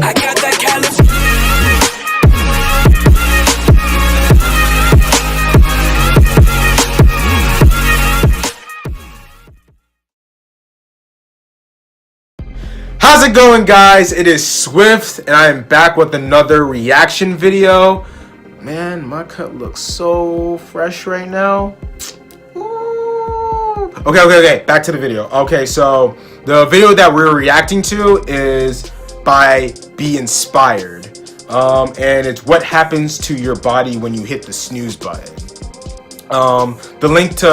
I got that California. How's it going, guys? It is Swift, and I am back with another reaction video. Man, my cut looks so fresh right now. Ooh. Okay. Back to the video. Okay, so the video that we're reacting to is by Be Inspired. And it's what happens to your body when you hit the snooze button. The link to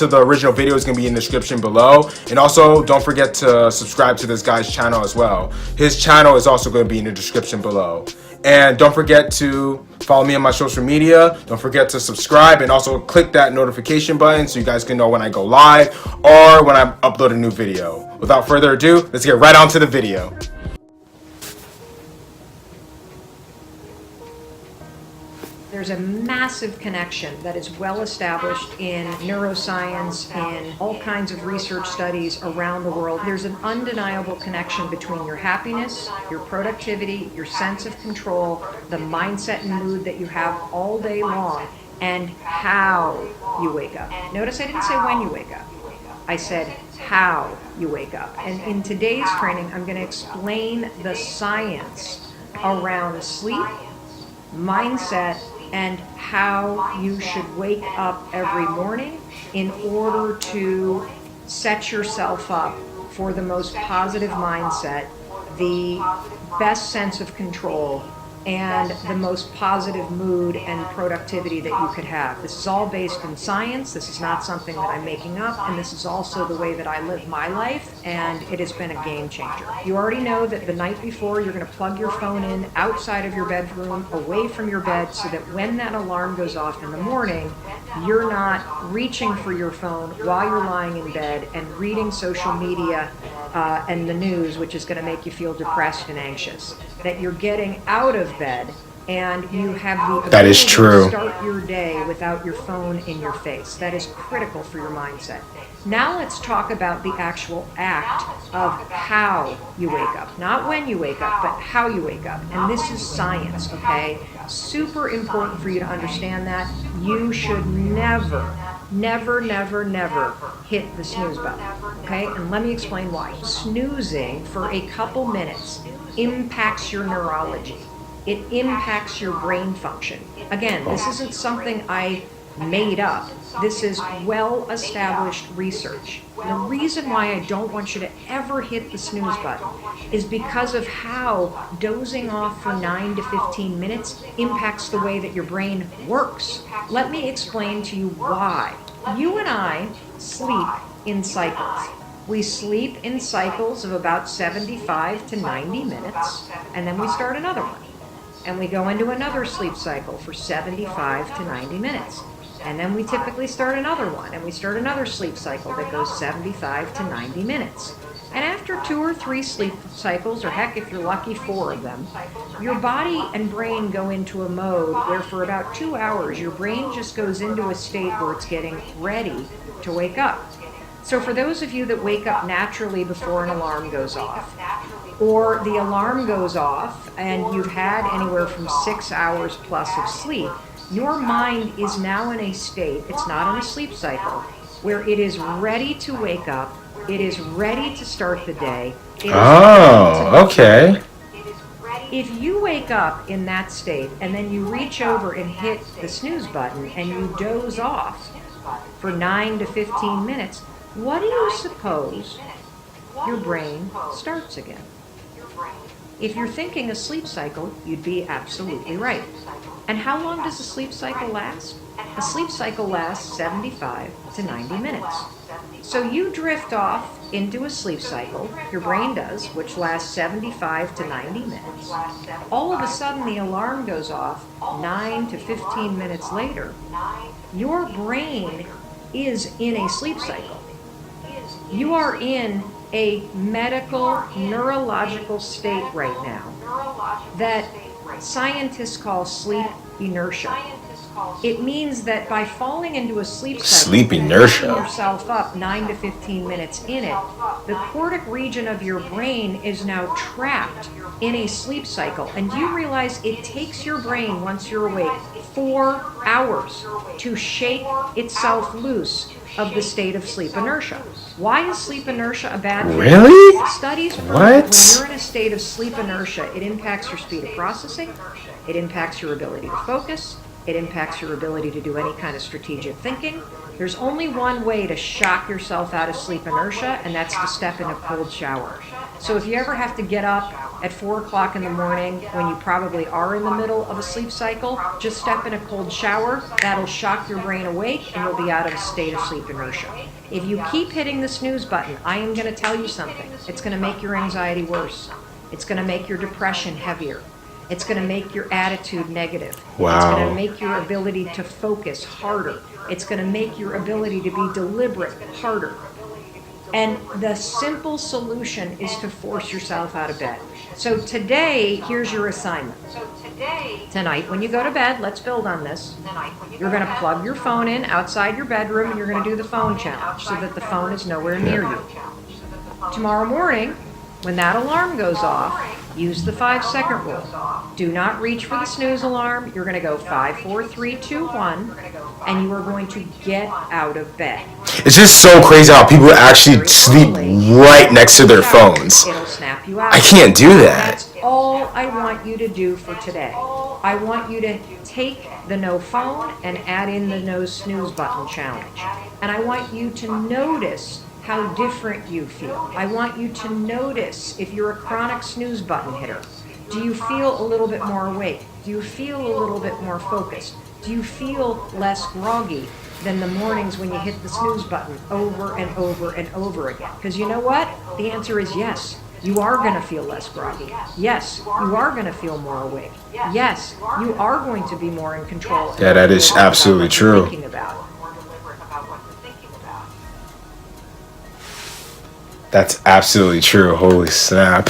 the original video is going to be in the description below, and also don't forget to subscribe to this guy's channel as well. His channel is also going to be in the description below, and don't forget to follow me on my social media. Don't forget to subscribe, and also click that notification button so you guys can know when I go live or when I upload a new video. Without further ado, let's get right on to the video. There's a massive connection that is well established in neuroscience, in all kinds of research studies around the world. There's an undeniable connection between your happiness, your productivity, your sense of control, the mindset and mood that you have all day long, and how you wake up. Notice I didn't say when you wake up. I said how you wake up. And in today's training, I'm going to explain the science around sleep, mindset, and how you should wake up every morning in order to set yourself up for the most positive mindset, the best sense of control, and the most positive mood and productivity that you could have. This is all based in science. This is not something that I'm making up, and this is also the way that I live my life, and it has been a game changer. You already know that the night before, you're going to plug your phone in outside of your bedroom, away from your bed, so that when that alarm goes off in the morning, you're not reaching for your phone while you're lying in bed and reading social media and the news, which is going to make you feel depressed and anxious. That you're getting out of bed and you have the ability to start your day without your phone in your face. That is critical for your mindset. Now let's talk about the actual act of how you wake up. Not when you wake up, but how you wake up. And this is science, okay? Super important for you to understand that. You should never hit the snooze button, okay? And let me explain why. Snoozing for a couple minutes impacts your neurology. It impacts your brain function. Again, this isn't something I made up. This is well-established research. The reason why I don't want you to ever hit the snooze button is because of how dozing off for 9 to 15 minutes impacts the way that your brain works. Let me explain to you why. You and I sleep in cycles. We sleep in cycles of about 75 to 90 minutes, and then we start another one. And we go into another sleep cycle for 75 to 90 minutes. And then we typically start another one, and we start another sleep cycle that goes 75 to 90 minutes. And after 2 or 3 sleep cycles, or heck, if you're lucky, 4 of them, your body and brain go into a mode where for about 2 hours, your brain just goes into a state where it's getting ready to wake up. So for those of you that wake up naturally before an alarm goes off, or the alarm goes off and you've had anywhere from 6 hours plus of sleep, your mind is now in a state, it's not in a sleep cycle, where it is ready to wake up, it is ready to start the day. Okay. If you wake up in that state and then you reach over and hit the snooze button and you doze off for 9 to 15 minutes, what do you suppose your brain starts again? If you're thinking a sleep cycle, you'd be absolutely right. And how long does a sleep cycle last? A sleep cycle lasts 75 to 90 minutes. So you drift off into a sleep cycle, your brain does, which lasts 75 to 90 minutes. All of a sudden the alarm goes off 9 to 15 minutes later. Your brain is in a sleep cycle. You are in a medical, neurological state right now that scientists call sleep inertia. It means that by falling into a sleep cycle, Sleep inertia. waking yourself up 9 to 15 minutes in it, the cortic region of your brain is now trapped in a sleep cycle. And you realize it takes your brain, once you're awake, 4 hours to shake itself loose of the state of sleep inertia. Why is sleep inertia a bad thing? Really? Studies prove What? that when you're in a state of sleep inertia, it impacts your speed of processing, it impacts your ability to focus, it impacts your ability to do any kind of strategic thinking. There's only one way to shock yourself out of sleep inertia, and that's to step in a cold shower. So if you ever have to get up at 4 o'clock in the morning when you probably are in the middle of a sleep cycle, just step in a cold shower. That'll shock your brain awake and you'll be out of a state of sleep inertia. If you keep hitting the snooze button, I am going to tell you something. It's going to make your anxiety worse. It's going to make your depression heavier. It's going to make your attitude negative. Wow. It's going to make your ability to focus harder. It's going to make your ability to be deliberate harder. And the simple solution is to force yourself out of bed. So today, here's your assignment. Tonight, when you go to bed, let's build on this. You're going to plug your phone in outside your bedroom and you're going to do the phone challenge so that the phone is nowhere near you. Tomorrow morning, when that alarm goes off, use the 5-second rule. Do not reach for the snooze alarm. You're going to go 5, 4, 3, 2, 1, and you are going to get out of bed. It's just so crazy how people actually sleep right next to their phones. It'll snap you out. I can't do that. That's all I want you to do for today. I want you to take the no phone and add in the no snooze button challenge. And I want you to notice how different you feel. I want you to notice if you're a chronic snooze button hitter. Do you feel a little bit more awake? Do you feel a little bit more focused? Do you feel less groggy than the mornings when you hit the snooze button over and over and over again? Because you know what? The answer is yes. You are going to feel less groggy. Yes, you are going to feel more awake. Yes, you are going to be more in control. Yeah, that is absolutely true. Thinking about. That's absolutely true. Holy snap.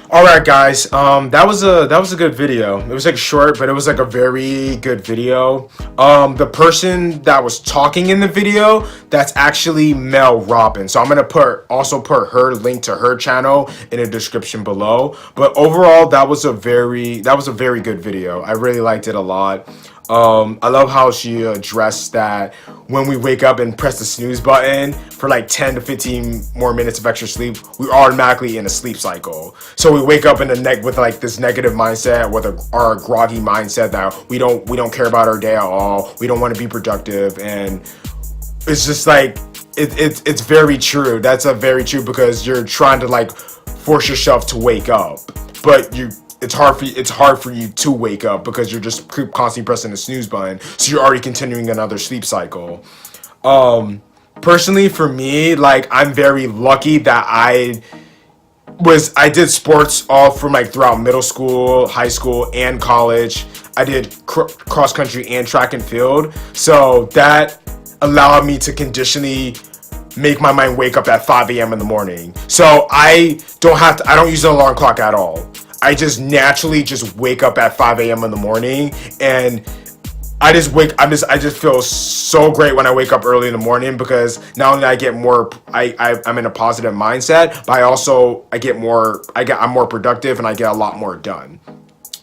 All right, guys. That was a good video. It was like short, but it was like a very good video. The person that was talking in the video, that's actually Mel Robbins. So I'm gonna also put her link to her channel in the description below. But overall, that was a very good video. I really liked it a lot. I love how she addressed that when we wake up and press the snooze button for like 10 to 15 more minutes of extra sleep, we're automatically in a sleep cycle. So we wake up in with like this negative mindset, with our groggy mindset that we don't care about our day at all. We don't want to be productive, and it's just like it's very true. That's a very true, because you're trying to like force yourself to wake up, but it's hard for you to wake up because you're just constantly pressing the snooze button. So you're already continuing another sleep cycle. Personally, for me, like, I'm very lucky that I did sports all from like throughout middle school, high school, and college. I did cross country and track and field. So that allowed me to conditionally make my mind wake up at 5 a.m. in the morning. So I don't use an alarm clock at all. I just naturally just wake up at 5 a.m. in the morning, and I just feel so great when I wake up early in the morning, because not only I get more, I'm in a positive mindset, but I'm more productive and I get a lot more done.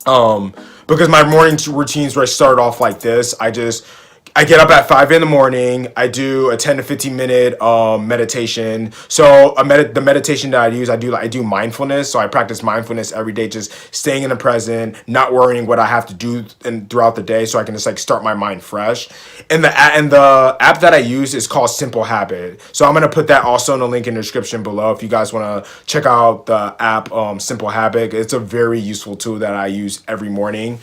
Because my morning routines where I start off like this, I get up at 5 in the morning. I do a 10 to 15 minute meditation. So the meditation that I do mindfulness. So I practice mindfulness every day, just staying in the present, not worrying what I have to do throughout the day, so I can just like start my mind fresh. And the app that I use is called Simple Habit. So I'm gonna put that also in the link in the description below if you guys wanna check out the app, Simple Habit. It's a very useful tool that I use every morning.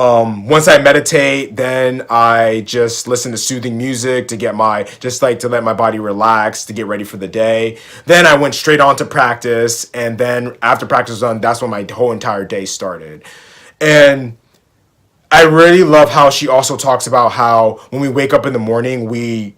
Once I meditate, then I just listen to soothing music to let my body relax, to get ready for the day. Then I went straight on to practice, and then after practice was done, that's when my whole entire day started. And I really love how she also talks about how when we wake up in the morning, we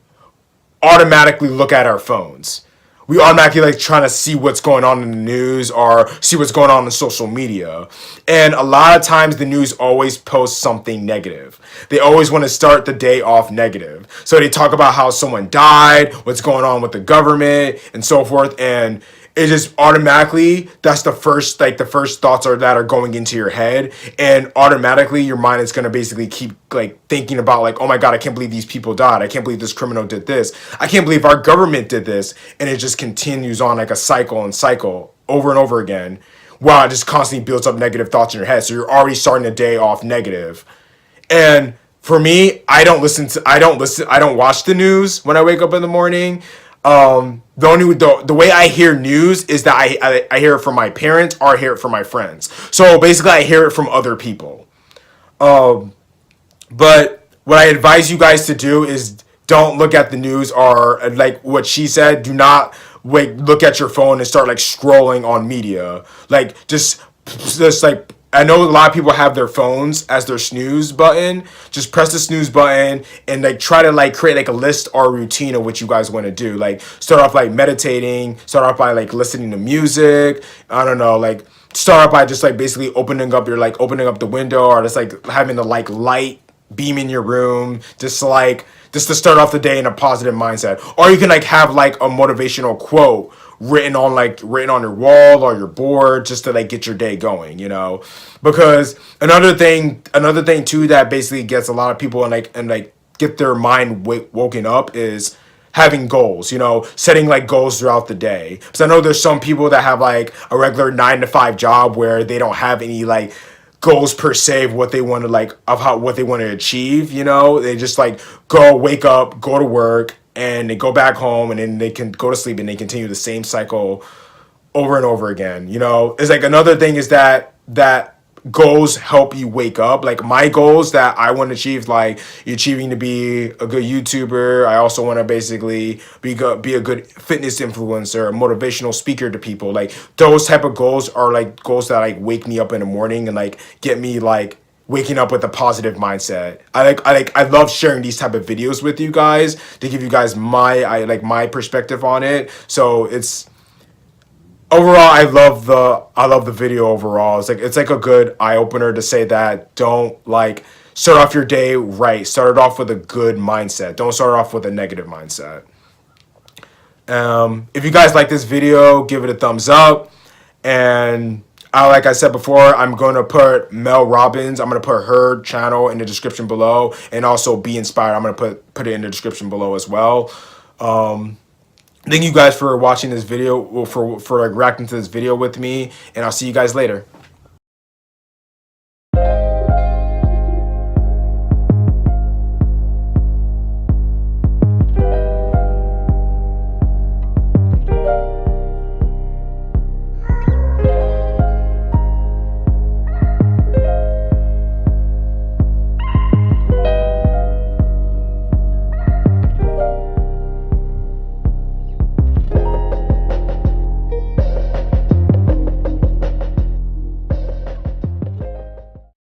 automatically look at our phones. we automatically like trying to see what's going on in the news or see what's going on social media. And a lot of times the news always posts something negative. They always want to start the day off negative. So they talk about how someone died, what's going on with the government, and so forth. And it just automatically, that's the first thoughts that are going into your head, and automatically your mind is going to basically keep like thinking about like, oh my god, I can't believe these people died, I can't believe this criminal did this, I can't believe our government did this, and it just continues on like a cycle and cycle over and over again, while it just constantly builds up negative thoughts in your head. So you're already starting the day off negative. And for me, I don't watch the news when I wake up in the morning. The way I hear news is that I hear it from my parents or I hear it from my friends. So basically I hear it from other people. But what I advise you guys to do is don't look at the news, or like what she said, do not look at your phone and start like scrolling on media. Like just like, I know a lot of people have their phones as their snooze button. Just press the snooze button and like try to like create like a list or a routine of what you guys want to do. Like start off like meditating, start off by like listening to music. I don't know, like start off by just like basically opening up the window, or just like having the like light beam in your room, just to start off the day in a positive mindset. Or you can like have like a motivational quote written on your wall or your board, just to like get your day going, you know. Because another thing too that basically gets a lot of people and like get their mind woken up is having goals, you know, setting like goals throughout the day. Because I know there's some people that have like a regular 9 to 5 job where they don't have any like goals per se of what they want to achieve, you know. They just like wake up, go to work, and they go back home, and then they can go to sleep, and they continue the same cycle over and over again, you know. It's like another thing is that goals help you wake up. Like my goals that I want to achieve, like achieving to be a good YouTuber. I also want to basically be a good fitness influencer, a motivational speaker to people. Like those type of goals are like goals that like wake me up in the morning and like get me like waking up with a positive mindset. I love sharing these type of videos with you guys to give you guys my perspective on it. So it's overall, I love the video overall. It's like a good eye opener to say that don't like start off your day right. Start it off with a good mindset. Don't start off with a negative mindset. If you guys like this video, give it a thumbs up. And like I said before, I'm going to put Mel Robbins. I'm going to put her channel in the description below, and also Be Inspired. I'm going to put it in the description below as well. Thank you guys for watching this video, for like reacting to this video with me, and I'll see you guys later.